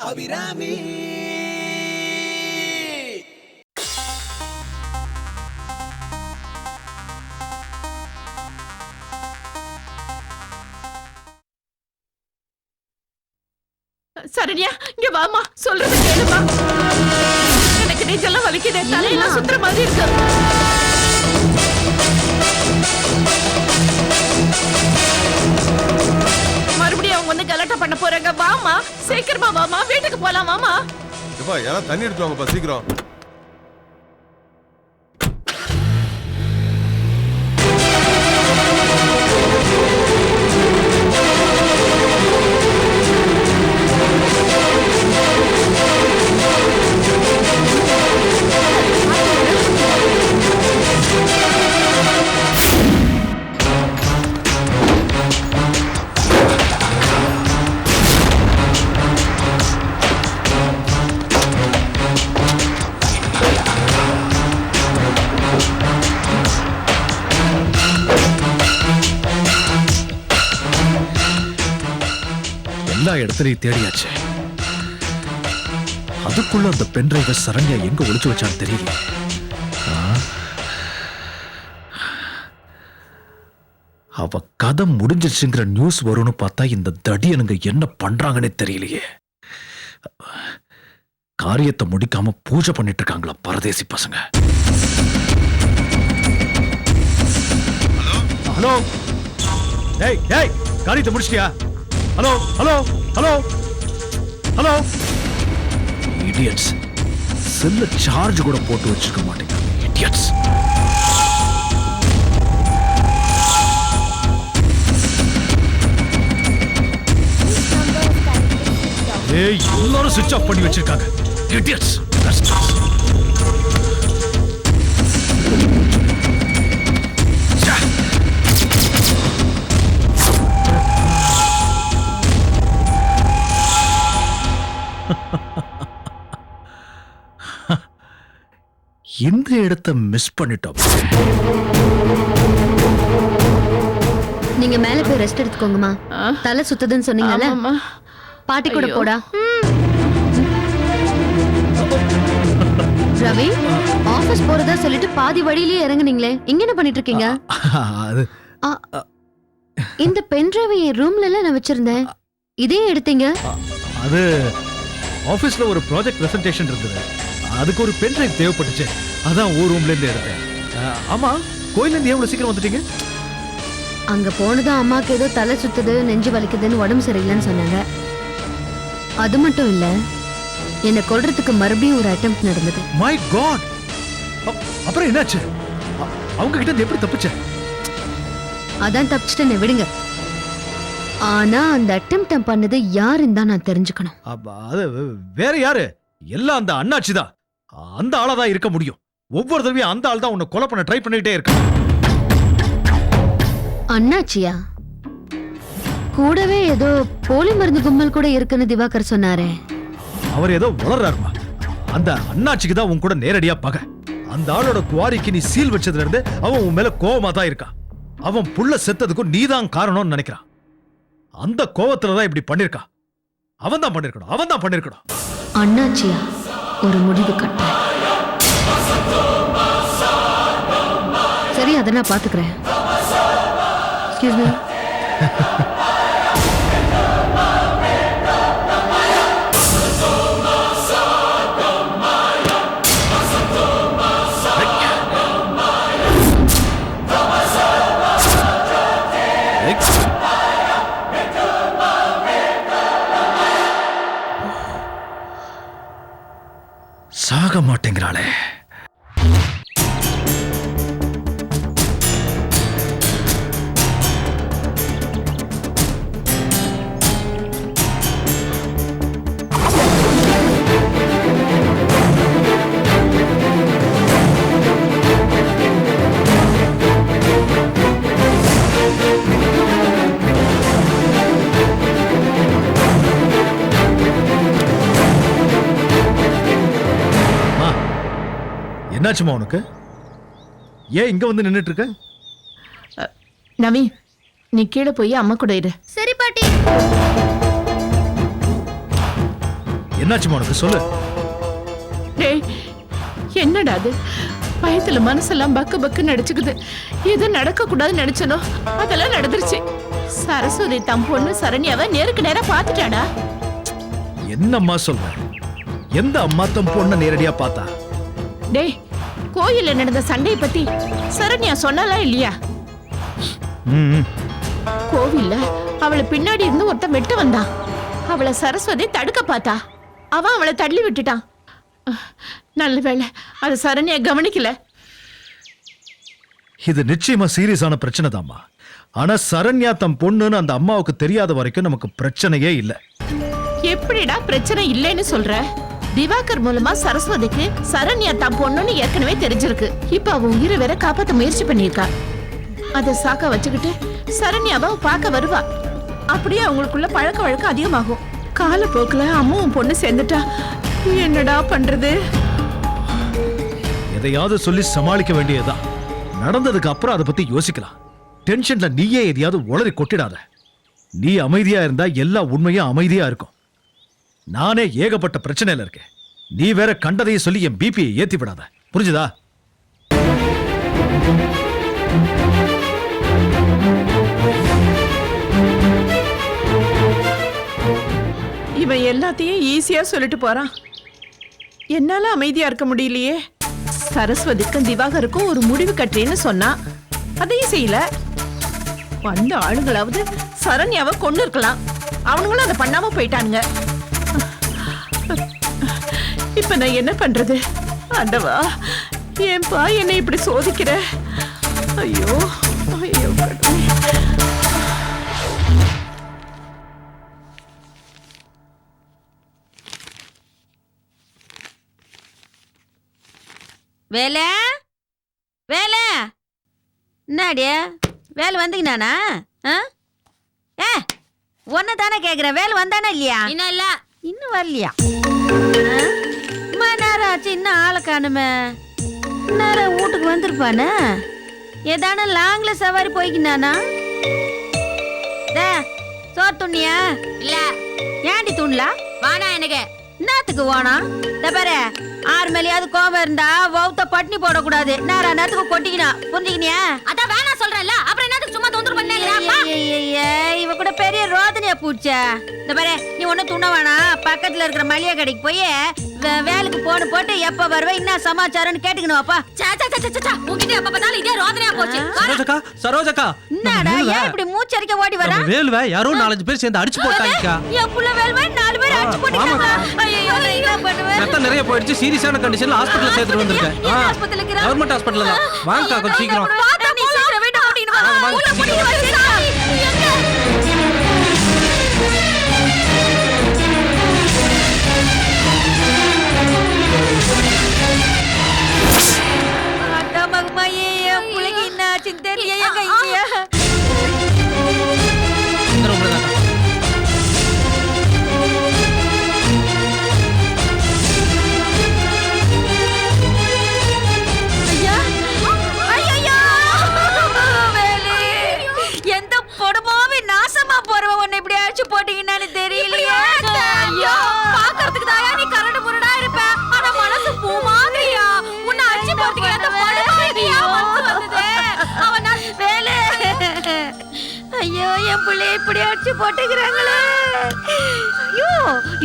அபிராமி. சரண்யா, இங்க வாமா, சொல்றது கேளுமா. எனக்கு நெஞ்செல்லாம் வலிக்குது, தலையெல்லாம் சுத்துற மாதிரி இருக்கு. மறுபடியும் அவங்க வந்து கலாட்டா பண்ண போறாங்க. வாமா, சீக்கிரமா வாமா, வீட்டுக்கு போலாம். வாமா. எப்பா யாராவது தண்ணி எடுத்து வாங்கப்பா சீக்கிரம். எல்லா இடத்துலயும் தேடியாச்சு. அதுக்குள்ள அந்த பென் டிரைவர் சரண்யா எங்க ஒளிச்சு வச்சான்னு தெரியல. அவ கதை முடிஞ்சிச்சுங்கிற நியூஸ் வரும்னு பார்த்தா இந்த தடியனுங்க என்ன பண்றாங்கன்னே தெரியலையே. காரியத்தை முடிக்காம பூஜை பண்ணிட்டு இருக்காங்களா பரதேசி பசங்க. ஹலோ, டேய் டேய், காரியத்தை முடிச்சிட்டியா? Hello hello hello hello. Idiots, செல்ல சார்ஜ் கூட போட்டு வச்சிருக்க மாட்டேங்கிறாங்க. இடியட்ஸ். ஏய், எல்லாரும் ஸ்விட்ச் ஆஃப் பண்ணி வச்சிருக்காங்க. இடியட்ஸ். இந்த இடத்தை மிஸ் பண்ணிட்டோம். நீங்க மேல போய் ரெஸ்ட் எடுத்துக்கோங்கம்மா. தலை சுத்துதுன்னு சொன்னீங்கல்ல, பாட்டி கூட போடா. ரவி, ஆபீஸ் போறதா சொல்லிட்டு பாதி வழியிலேயே இறங்குனீங்களே, இங்க என்ன பண்ணிட்டு இருக்கீங்க? இந்த பென் டிரைவ் என் ரூம்ல எல்லாம் நான் வச்சிருந்தேன், இதே எடுத்தீங்க? அது ஆபீஸ்ல ஒரு ப்ராஜெக்ட் பிரசன்டேஷன் இருந்தது, அதுக்கு ஒரு பென் டிரைவ் தேவைப்பட்டுச்சு, அதான் ஒரு ரூம்ல இருந்து எடுத்தேன். ஆமா, கோயில்ல இருந்து எவ்வளவு சீக்கிரம் வந்துட்டீங்க? அங்க போனதும் அம்மாக்கு ஏதோ தலை சுத்துது, நெஞ்சு வலிக்குதுன்னு, உடம்பு சரியில்லைன்னு சொன்னாங்க. அது மட்டும் இல்ல, என்னை கொல்றதுக்கு மறுபடியும் ஒரு அட்டெம்ப்ட் நடந்தது. My god! அப்புறம் என்னாச்சு? அவங்க கிட்ட இருந்து எப்படி தப்பிச்ச? அதான் தப்பிச்சுட்டு விடுங்க. ஆனா அந்த அட்டெம்ப்ட் பண்ணது யாருன்னு தான் நான் தெரிஞ்சுக்கணும். அது வேற யாரு? எல்லாம் அந்த அண்ணாச்சி தான். அந்த ஆளா தான் இருக்க முடியும். ஒவ்வொரு தடவையும் அந்த ஆள் தான் உன்னை கொலை பண்ண ட்ரை பண்ணிட்டே இருக்கான். அண்ணாச்சியா? கூடவே ஏதோ போலி மருந்து கும்பல் கூட இருக்குன்னு திவாகர் சொன்னாரே. அவர் ஏதோ வளர்றாருமா. அந்த அண்ணாச்சிக்கு தான் உன் கூட நேரடியா பகை. அந்த ஆளோட குவாரிக்கு நீ சீல் வச்சதுல இருந்து அவன் உன் மேல கோவமா தான் இருக்கான். அவன் புள்ள செத்ததுக்கும் நீதான் காரணம்னு நினைக்கிறான். அந்த கோவத்துலதான் இப்படி பண்ணிருக்கான். அவன் தான் பண்ணிருக்கணும். அண்ணாச்சியா? ஒரு முடிவு கட்ட. சரி, அதை நான் பாத்துக்கிறேன். Excuse me. சாக மாட்டேங்கிறாளே. என்னாச்சுமா உனக்கு? ஏன் இங்க வந்து நின்னுட்டு இருக்க? நவி, நீ கீழே போய் அம்மா கூட இரு. சரி பாட்டி. என்னாச்சுமா உனக்கு சொல்லு. டேய் என்னடா அது பயத்துல மனசெல்லாம் பக்கு பக்கு நடிச்சுக்குது. எது நடக்க கூடாதுன்னு நினைச்சனோ அதெல்லாம் நடந்துருச்சு. சரஸ்வதி தம் பொண்ணு சரண்யாவை நேருக்கு நேரா பாத்துட்டாடா. என்னம்மா சொல்ற? எந்த அம்மா தம் பொண்ண நேரடியா பார்த்தா? டேய் கோயில்ல நடந்த சண்டையை பத்தி சரண்யா சொன்னாலா இல்லையா? ம். கோவில்ல அவளை பின்னாடி இருந்து ஒருத்தன் வெட்ட வந்தான். அவளை சரஸ்வதி தடுக்க பார்த்தா. அவன் அவளை தள்ளி விட்டுட்டான். நல்ல வேளை அது சரண்யா கவனிக்கல. இது நிச்சயமா சீரியஸான பிரச்சனை தாம்மா. ஆனா சரண்யா தம் பொண்ணுன்னு அந்த அம்மாவுக்கு தெரியாத வரைக்கும் நமக்கு பிரச்சனையே இல்ல. எப்படிடா பிரச்சனை இல்லைன்னு சொல்ற? திவாகர் மூலமா சரஸ்வதிக்கு சரண்யா தம் பொண்ணுன்னு ஏற்கனவே தெரிஞ்சிருக்கு. இப்ப அவ உயிரை வேற காப்பாத்த முயற்சி பண்ணிருக்கா. அத சாக்க வச்சுக்கிட்டு சரண்யாவை பார்க்க வருவா. அப்படியே அவங்களுக்குள்ள பழக்க வழக்கம் அதிகமாகும். காலப்போக்குல அம்மாவும் பொண்ணு சேர்ந்துட்டா என்னடா பண்றது? எதையாவது சொல்லி சமாளிக்க வேண்டியதுதான். நடந்ததுக்கு அப்புறம் அதை பத்தி யோசிக்கலாம். டென்ஷன்ல நீயே எதையாவது உளறி கொட்டிடாத. நீ அமைதியா இருந்தா எல்லா உண்மையும் அமைதியா இருக்கும். நானே ஏகப்பட்ட பிரச்சனையில இருக்கேன். நீ வேற கண்டதையே சொல்லி என் பிபியை ஏத்தி விடாத. புரிஞ்சுதா? இவன் எல்லாத்தையும் ஈஸியா சொல்லிட்டு போறான். என்னால அமைதியா இருக்க முடியலையே. சரஸ்வதிக்கும் திவாகருக்கும் ஒரு முடிவு கட்டுறேன்னு சொன்னா அதையும் செய்யல. வந்த ஆளுங்களாவது சரண்யாவை கொண்டு இருக்கலாம். அவனுங்களும் அதை பண்ணாம போயிட்டானுங்க. இப்ப நான் என்ன பண்றது? ஆண்டவா ஏன்பா என்னை இப்படி சோதிக்கிற? ஐயோ ஐயோ கடவுளே. வேலை வேலை என்னாடியா வேலை வந்தீங்கண்ணா? ஏ ஒன்னு தானே கேக்குறேன். வேலை வந்தானே இல்லையா? இன்னும் இல்ல. இன்னும் வரலையா? நேரம் ஆச்சு இன்னும் ஆளை காணுமே. நேரம் வீட்டுக்கு வந்திருப்பானே. ஏதான லாங்ல சவாரி போய்க்கினானா? சோறு துண்ணியா? இல்ல. ஏண்டி துண்ணலா? வானா எனக்கு. என்னத்துக்கு வானா? பாரு 6 மேலையாவது கோபம் இருந்தா வௌத்த பட்னி போடக்கூடாது. நேரத்துக்கு கொட்டிக்கினா புரிஞ்சுக்கினியா? அதான் வேணா சொல்றேன்ல. அப்புறம் என்னத்துக்கு சும்மா தொந்தரவு பண்ணீங்க? இவ கூட பெரிய ரோதனையா பூச்சா. இந்த பாரு நீ ஒண்ணு துண்ண வேணா. பக்கத்துல இருக்கிற மளிகை கடைக்கு போய் வேலைக்கு போன போட்டு எப்ப வருவே என்ன சமாச்சாரம்னு கேட்டுக்கணும்ப்பா. உங்ககிட்ட எப்ப பார்த்தாலும் இதே ரோதனையா போச்சு. சரோஜக்கா சரோஜக்கா என்னடா ஏன் இப்படி மூச்சரிக்க ஓடி வர? வேலுவ யாரோ 4-5 பேர் சேர்ந்து அடிச்சு போட்டாங்கக்கா. என் புள்ள வேலுவ 4 பேர் அடிச்சு போட்டாங்க. ஐயோ என்ன பண்ணுவே? ரத்தம் நிறைய போயிடுச்சு. சீரியஸான கண்டிஷன்ல ஹாஸ்பிடல்ல சேர்த்து வந்திருக்கேன். கவர்மெண்ட் ஹாஸ்பிடல்ல தான். வாங்கக்கா கொஞ்சம் சீக்கிரம். நீ சீக்கிரம் வீட்டை கூட்டிட்டு வா. வாங்க, சீக்கிரம். அத்தா மகமாயே என் புள்ளைக்கு என்ன ஆச்சுன்னு தெரியல. எங்க இங்கயா? இந்த ரூம்ல தான். ஐயா ஐயோ வேலு எந்த பொடுமாவே நாசமா போறவ உன்னை இப்படி அடிச்சு போட்டீங்கன்னு தெரியலையே. ஐயோ பாக்குறதுக்கு தாயா நீ கரடு முரடா இருப்ப. ஆனா மனசு பூ மாதிரியா. உன்னை அடிச்சு போறதுக்கு எந்த பொடுமாவியா வந்தது? அவன் வேலு. ஐயோ என் பிள்ளைய இப்படி அடிச்சு போட்டுக்கிறாங்களே. ஐயோ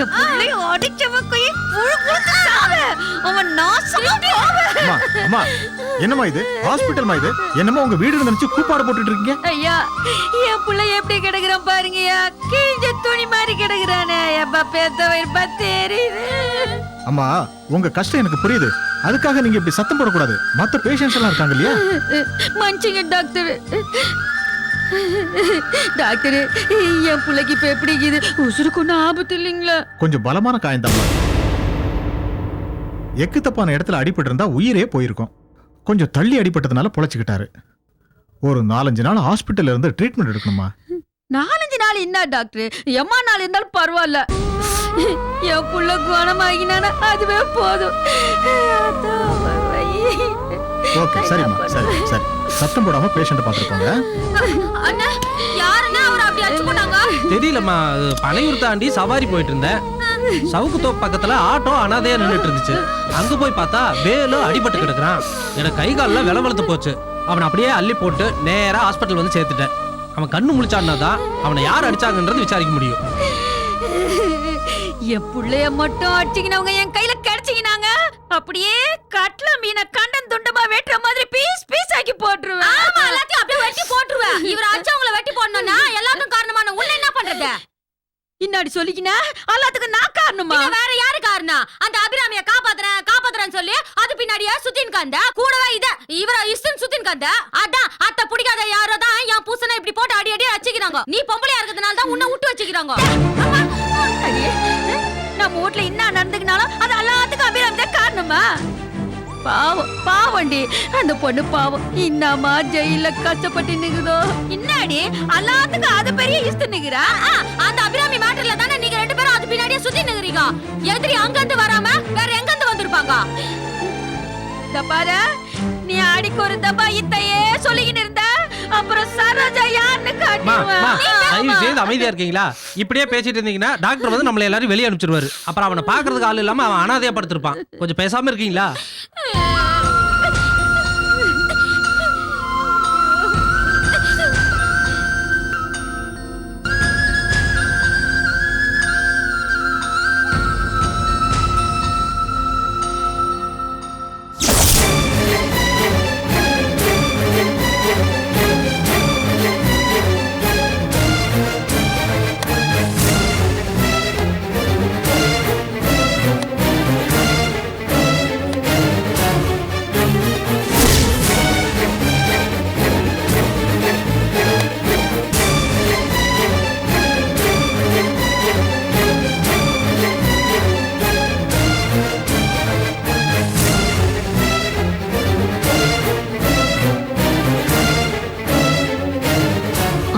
என் பிள்ளைய அடிச்சவ கை புழு புழுக்காவே. அவன் நாசமா போவே. அம்மா அம்மா என்னம்மா இது? ஹாஸ்பிடல்மா இது? என்னமோ உங்க வீடு நினைச்சு கூப்பாடு போட்டுட்டு இருக்கீங்க. ஐயா என் புள்ள எப்படி கிடக்குறான் பாருங்கய்யா. கிழிஞ்ச துணி மாதிரி கிடக்குறானே. எப்ப பேத்த வயிறு தெரியுது. அம்மா உங்க கஷ்டம் எனக்கு புரியுது. அதுக்காக நீங்க இப்படி சத்தம் போடக்கூடாது. மத்த பேஷண்ட்ஸ் எல்லாம் இருக்காங்க இல்லையா? மன்னிச்சுங்க டாக்டர். டாக்டர் என் பிள்ளைக்கு இப்ப எப்படி இருக்குது? உசுருக்கு ஒன்றும் ஆபத்து இல்லைங்களா? கொஞ்சம் பலமான காயந்தம்மா. எக்கு தப்பான இடத்துல அடிபட்டு இருந்தா உயிரே போயிருக்கும். கொஞ்சம் தள்ளி அடிபட்டதுனால பொழைச்சுக்கிட்டாரு. ஒரு 4-5 நாள் ஹாஸ்பிட்டல்ல இருந்து ட்ரீட்மெண்ட் எடுக்கணுமா? 4-5 நாள் என்ன டாக்டர்? எம்மா நாள் இருந்தாலும் பரவாயில்ல. என் புள்ள குணமாகினானா அதுவே போதும். ஓகே சரிம்மா சரி சரி. சத்தம் போடாம பேஷண்ட் பார்த்துட்டு போங்க. அண்ணா யாருன்னா அவர் அப்படி அடிச்சு போட்டாங்க? தெரியலம்மா. பனையூர் தாண்டி சவாரி போயிட்டு இருந்தேன். சவுக்கு தோப்பு பக்கத்துல ஆட்டோ அனாதையா நின்னுட்டு இருந்துச்சு. அங்க போய் பார்த்தா வேலு அடிபட்டு கிடக்குறான். எனக்கு கை கால்லாம் விளவெழுத்து போச்சு. அவனை அப்படியே அள்ளி போட்டு நேரா ஹாஸ்பிட்டல் வந்து சேர்த்துட்டேன். அவன் கண்ணு முழிச்சான்னா தான் அவனை யார் அடிச்சாங்கன்றது விசாரிக்க முடியும். என் புள்ளைய மட்டும் அடிச்சிக்கினவங்க என் கையில கிடைச்சிக்கினாங்க, அப்படியே கட்ல மீனை கண்டன் துண்டமா வெட்டுற மாதிரி பீஸ் பீஸ் ஆக்கி போட்டுருவேன். ஆமா, எல்லாத்தையும் அப்படியே வெட்டி போட்டுருவேன். இவர் அடிச்சவங்கள வெட்டி போடணும்னா எல்லாத்துக்கும் காரணமான உள்ள என்ன பண்றது? இன்னாடி சொல்லிக்கின எல்லாத்துக்கும் நான் காரணமா? வேற யாரு காரணம்? அந்த அபிராமிய காப்பாத்துறேன்னு சொல்லி அது பின்னாடியே சுத்தின் கந்த கூடவே இவர இஷ்டம் சுத்தின் கந்த. அதான் அத்தை பிடிக்காத யாரோ தான் என் பூசனை இப்படி போட்டு அடி அடி வச்சுக்கிறாங்க. நீ பொம்பளையா இருக்கிறதுனால தான் உன்னை விட்டு வச்சுக்கிறாங்க. நம்ம வீட்ல என்ன நடந்துக்கினாலும் அது எல்லாத்துக்கும் அபிராமி தான் காரணமா? பாவம் பாவண்டி அந்த பொண்ணு பாவம். இன்னமா ஜெயில கஷ்டப்பட்டு நிக்குதோ. இன்னாடி எல்லாத்துக்கும் அது பெரிய இஷ்டம் நிக்கிறா. அந்த அபிராமி மேட்டர்ல தானே நீங்க ரெண்டு பேரும் அது பின்னாடியே சுத்தி நிக்கிறீங்க. எதிரி அங்க இருந்து வராம வேற எங்க இருந்து வந்திருப்பாங்க? தப்பாதா நீ அடிக்கு ஒரு தப்பா இத்தையே சொல்லிக்கிட்டு இருந்த, அப்புறம் சரோஜா யாருன்னு தயவு செய்து அமைதியா இருக்கீங்களா? இப்படியே பேசிட்டு இருந்தீங்கன்னா டாக்டர் வந்து நம்மள எல்லாரும் வெளியே அனுப்பிச்சிருவாரு. அப்புறம் அவனை பாக்குறதுக்கு ஆள் இல்லாம அவன் அனாதையா படுத்திருப்பான். கொஞ்சம் பேசாம இருக்கீங்களா?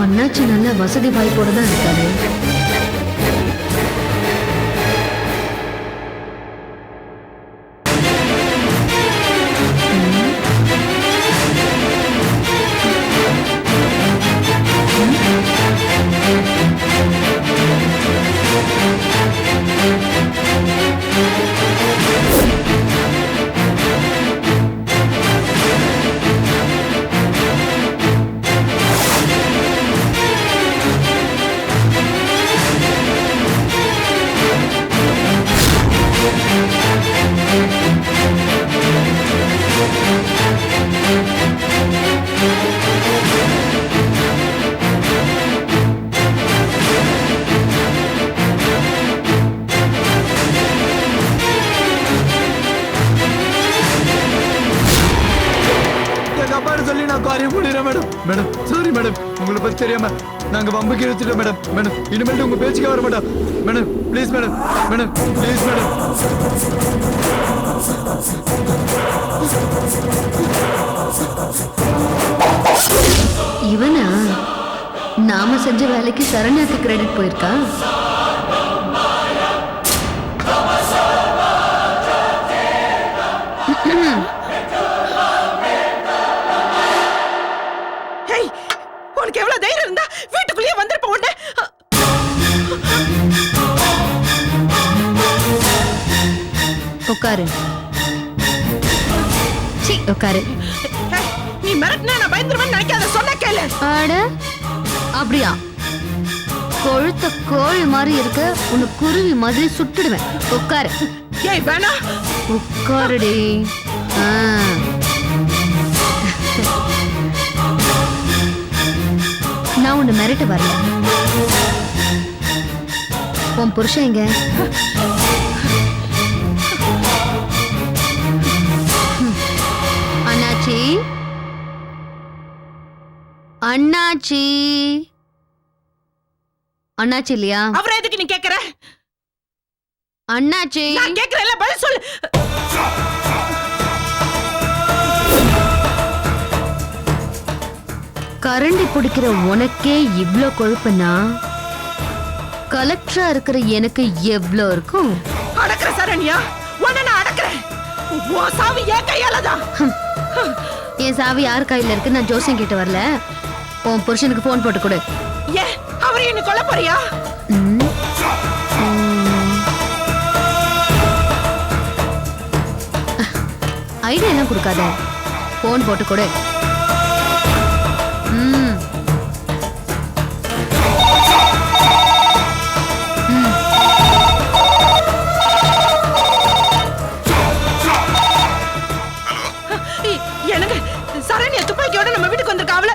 அண்ணாச்சி நல்ல வசதி வாய்ப்போட தான் இருக்காரு. மேடம் சாரி மேடம், உங்களை பத்தி தெரியாம நாங்க வம்புக்கு எடுத்துட்டோம் மேடம். மேடம் இனிமேல் உங்க பேச்சுக்கு வர மாட்டோம் madam. Please madam, madam please madam. இவனா நாம செஞ்ச வேலைக்கு சரண்யாக்கு கிரெடிட் போயிருக்கா? உனக்கு எவ்வளவு தைரியம் இருந்தா வீட்டுக்குள்ளேயே வந்திருப்ப உடனே. உட்காரு. சீ உட்காரு. நீ மிரட்டினா நான் பயந்துருவேன்னு நினைக்காத, சொன்ன கேளு. அட அப்படியா? கொழுத்த கோழி மாதிரி இருக்க, உன்னை குருவி மாதிரி சுட்டுடுவேன். உட்காரு. ஏய் வேணா. உட்காருடி. நான் உன்னை மிரட்ட வரல. உன் புருஷன் எங்க? அண்ணாச்சி, அண்ணாச்சி, அண்ணாச்சி இல்லையா? அவரை எதுக்கு நீ கேக்குற? அண்ணாச்சி நான் கேக்குறேன்ல, பதில் சொல்லு. கரண்டி பிடிக்கிற உனக்கே இவ்ளோ கொழுப்புனா கலெக்டரா இருக்கிற எனக்கு எவ்ளோ இருக்கும்? அடக்குற சரண்யா, உன்னை நான் அடக்குறேன். உன் சாவி என் கையாலதான். என் சாவி யார் கையில இருக்கு? நான் ஜோசியம் கேட்டு வரல. உன் புருஷனுக்கு போன் போட்டு கொடு. ஏன் அவரை என்ன கொல்ல போறியா? ஐடியா எல்லாம் கொடுக்காத, போன் போட்டு கொடு. ம். எனக்கு சரண்யா துப்பாக்கியோட நம்ம வீட்டுக்கு வந்திருக்கா. அவள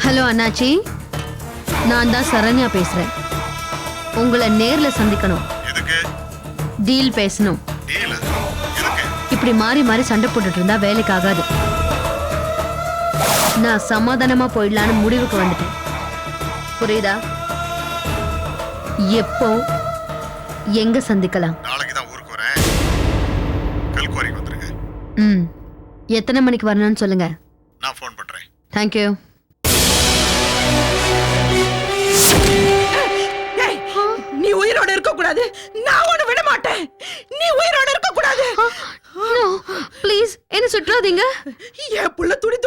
ஹலோ அண்ணாச்சி, நான் தான் சரண்யா பேசுறேன். உங்களை நேர்ல சந்திக்கணும். டீல் பேசணும். இப்படி மாறி மாறி சண்டை போட்டுட்டு இருந்தா வேலைக்கு ஆகாது. நான் சமாதானமா போயிடலான்னு முடிவுக்கு வந்துட்டேன். புரியுதா? எப்போ எங்க சந்திக்கலாம்? நாளைக்கு தான் ஊருக்கு வரேன். கல்குவாரிக்கு வந்துருங்க. ம். எத்தனை மணிக்கு வரணும்னு சொல்லுங்க. நான் ஃபோன் பண்றேன். தேங்க்யூ. நீ உயிரோட இருக்க கூடாது. நான் உன்னை விட மாட்டேன். நீ உயிரோட இருக்க கூடாது. ப்ளீஸ் என்ன சுற்றாதீங்க. என் புள்ள துடி